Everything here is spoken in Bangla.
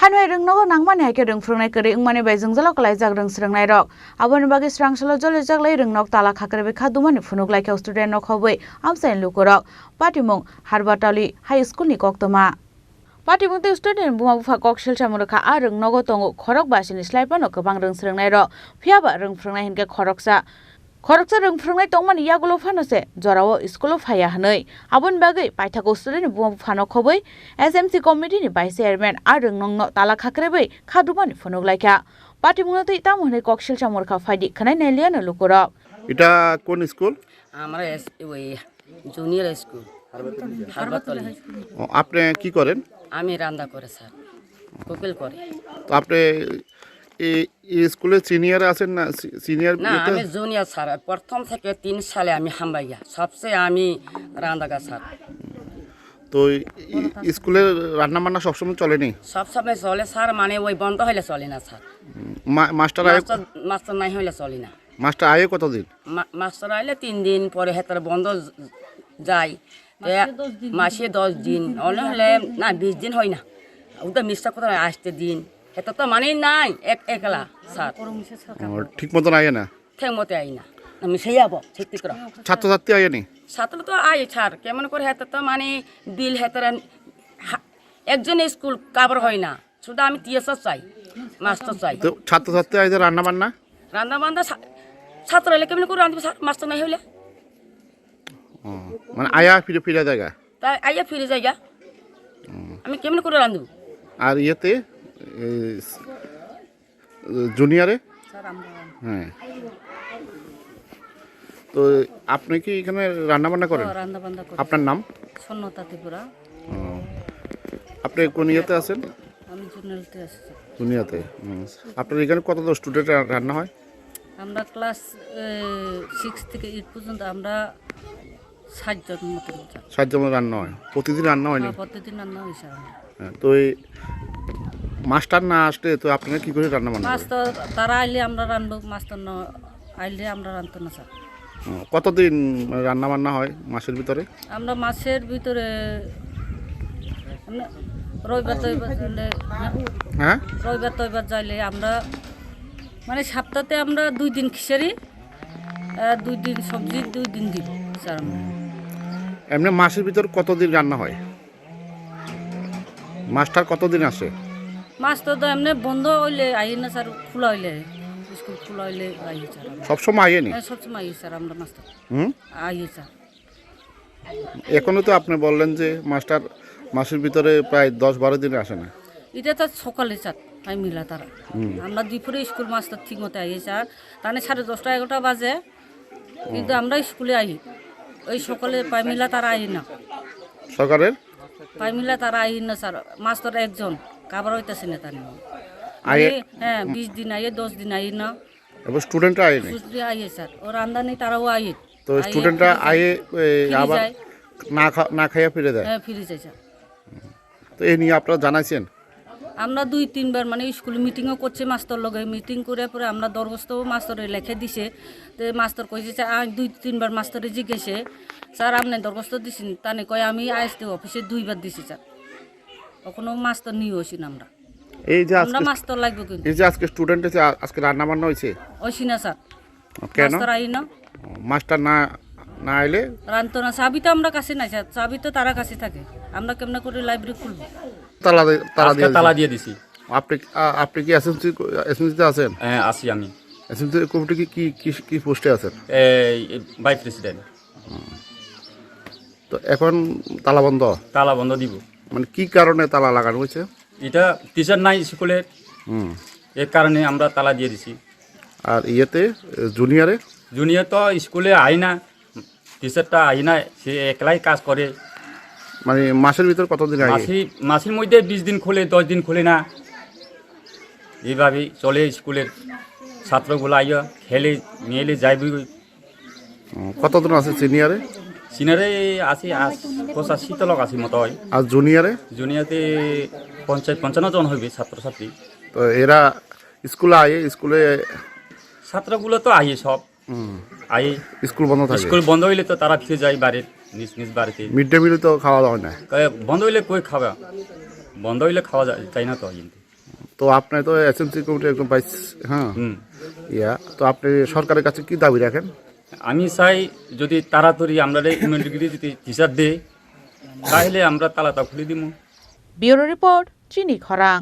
Hanway ring no nangman hake ring from like ring money by Zungzalok like ring srang rock. Abon baggy strang solo jolly jagly ring knock tala hakare kaduman funuk like a student knock away. I'm saying look rock. Patimong, Harbatali, High School Nikoktoma. Patimong student Bumafa Kokshil Chamuraka Arung Nogotongo, Korok Basin is like one of Kabang ring srang rock. Piaba ring from like Koroksa. Koroksa ring from like Toman Yagulo Fanose, Zorawo is school of Haya Hanoi. Abon bagay, Paitako student Bumfanokoboy, SMC committee by Chairman Arung Nong Tala Kakrebe, Kaduman Fonoglaika. Patimunati Tamone Kokshil Chamorka Fadi, Cananian Lukura. Ita কোন স্কুল? আমরা ওই জুনিয়র স্কুল হারবাতলি। আপনি কি করেন? আমি রান্না করে স্যার, কোকিল করে। তো আপনি এই স্কুলে সিনিয়র আছেন না? সিনিয়র না, আমি জুনিয়র স্যার। প্রথম থেকে 3 সালে আমি হামবাইয়া, সবচেয়ে আমি রান্নাগা স্যার। তো স্কুলে রান্না বান্না সবসময় চলেনি? সবসময় চলে স্যার, মানে ওই বন্ধ হলে চলে না স্যার। মাস্টার নাই হলে চলে না। মাস্টার আয়ে কতদিন? মাস্টার আইলে 3 দিন পরে হেতার বন্ধ যায়, মাসে 10 দিন হলে না 20 দিন হয় না। ওটা মিস্টার কোথায় আসতে দিন, হেতা তো মানেই নাই একলা স্যার। ঠিক মতন আয়ে না? ঠিক মতো আই না, আমি সেই যাবো ঠিক করে। ছাত্রছাত্রী আয়েনি? ছাত্র তো আয় স্যার, কেমন করে হেতা তো মানে বিল হেতার একজন স্কুল কাবার হয় না, শুধু আমি টিএসআর চাই, মাস্টার চাই। তো ছাত্রছাত্রী আইতে রান্না বান্না ছাত্র হলে কেমন করে রাঁধবো স্যার, মাস্টার নাই হইলে? মানে আয়া ফিরে জায়গা? তাই আইয়া ফিরে জায়গা, আমি কেমন করে রাঁধবো? আর ইয়েতে জুনিয়রে? হ্যাঁ। তো আপনি কি এখানে রান্না বান্না করেন? আপনার নাম? সন্নতা ত্রিপুরা। আপনি কোন ইয়েতে আছেন? আমি জুনিয়রতে আছি। জুনিয়রতে। আপনার এখানে কত স্টুডেন্ট রান্না হয়? আমরা ক্লাস 6 থেকে 8 পর্যন্ত আমরা 60 জন মতো। 60 জন রান্না হয়? প্রতিদিন রান্না হয় না? প্রতিদিন রান্না হয় স্যার। হ্যাঁ। তো এই মাস্টার না আসলে তো আপনারা কি করে রান্না বান্না? মাস্টার তারা আইলে আমরা রান্নবো, মাস্টার না আইলে আমরা রাঁধতো না স্যার। কতদিন রান্না বান্না হয় মাসের ভিতরে? আমরা মাসের ভিতরে রবিবার তৈবার যাইলে আমরা মানে সপ্তাহে আমরা 2 দিন খিচুড়ি, 2 দিন সবজি, 2 দিন দিব স্যার। আমরা এমনি মাসের ভিতর কতদিন রান্না হয়? মাস্টার কতদিন আসে? মাস্টার তো এমনি বন্ধ হইলে আই না স্যার, খোলা হইলে স্কুল খোলা হইলে আই স্যার। সবসময় আইনি? সবসময় আই স্যার আমরা মাস্টার আই স্যার। এখনো তো আপনি বললেন যে মাস্টার মাসের ভিতরে প্রায় 10-12 দিন আসে না। এটা তো সকালে স্যার তাই মিলা তারা। আমরা দুপুরে স্কুল মাস্টার ঠিক মতো আই স্যার, তাহলে 10:30-11টা বাজে, কিন্তু আমরা স্কুলে আই ওই সকালে পাই মিলা তারা আই না। সরকারের পাই মিলা তারা আই না স্যার, মাস্টার একজন কাবার হইতেছে না তার। হ্যাঁ 20 দিন আইয়ে, 10 দিন আই না। এবার স্টুডেন্টরা আইনি? আইয়ে স্যার, ওর রান্দানি তারাও আইয়ে। তো স্টুডেন্টরা আইয়ে আবার না খাইয়া ফিরে যায়? হ্যাঁ ফিরে যায় স্যার। তো এই নিয়ে আপনারা জানাইছেন? আমরা 2-3 বার মানে স্কুলে মিটিংও করছে মাস্টার লগে, মিটিং করে পরে আমরা দরখাস্ত মাস্টারে লেখে দিছে। তো মাস্টার কইছে 2-3 বার মাস্টারে জিজ্ঞেসে স্যার আপনি দরখাস্ত দিছেন? তানে কয় আমি আইএসডি অফিসে 2 বার দিছি স্যার, কখনো মাস্টার নিয়ে হইছি না আমরা। এই যে আমরা মাস্টার লাগবে কিন্তু এই যে আজকে স্টুডেন্ট আছে, আজকে রান্না বান্না হইছে? হইছি না স্যার। কেন? মাস্টার আই না। মাস্টার না আইলে রান্ত না। চাবি তো আমরা কাছে নাই স্যার, চাবি তো তারা কাছে থাকে, আমরা কেমন করে লাইব্রেরি খুলবো? তালা দিয়ে দিছি। আপনি কি এসএমসিতে আছেন? হ্যাঁ আছি আমি। এসএমসি কমিটি কি পোস্টে আছেন? Vice president. তো এখন তালা বন্ধ? তালা বন্ধ দিব। মানে কি কারণে তালা লাগানো হয়েছে? এটা টিচার নাই স্কুলের, এর কারণে আমরা তালা দিয়ে দিছি। আর ইয়েতে জুনিয়রে? জুনিয়র তো স্কুলে আই না, টিচারটা আই না, সে একলাই কাজ করে। মানে মাসের ভিতর কতদিন আগে? মাসের মধ্যে 20 দিন খোলে, 10 দিন খোলে না, এইভাবেই চলে। স্কুলের ছাত্রগুলো আইয়া খেলে মেলে যাইবি। কতদিন আছে সিনিয়রে? সিনিয়রে আছে 85 লোক আছে মতো হয়। আর জুনিয়রে? জুনিয়রে 55 জন হইবে ছাত্রছাত্রী। তো এরা স্কুলে আয়ে? স্কুলে ছাত্রগুলো তো আইয়ে সব আইয়ে। স্কুল বন্ধ থাকে? স্কুল বন্ধ হইলে তো তারা ফিরে যায় বাড়ির নিজ বাড়িতে। মিড ডে মিল তো খাওয়া দাওয়া না? বন্ধ হইলে কই খাওয়া, বন্ধ হইলে খাওয়া যায় তাই না তো। তো আপনি তো এসএমসি কমিটির একজন ভাইস, হ্যাঁ হুম। তো আপনি সরকারের কাছে কি দাবি রাখেন? আমি চাই যদি তাড়াতাড়ি আমরা ইমিউনিটি যদি টিচার দেয় তাহলে আমরা তালাটা খুলে দিব। ব্যুরো রিপোর্ট চিনি খরাং।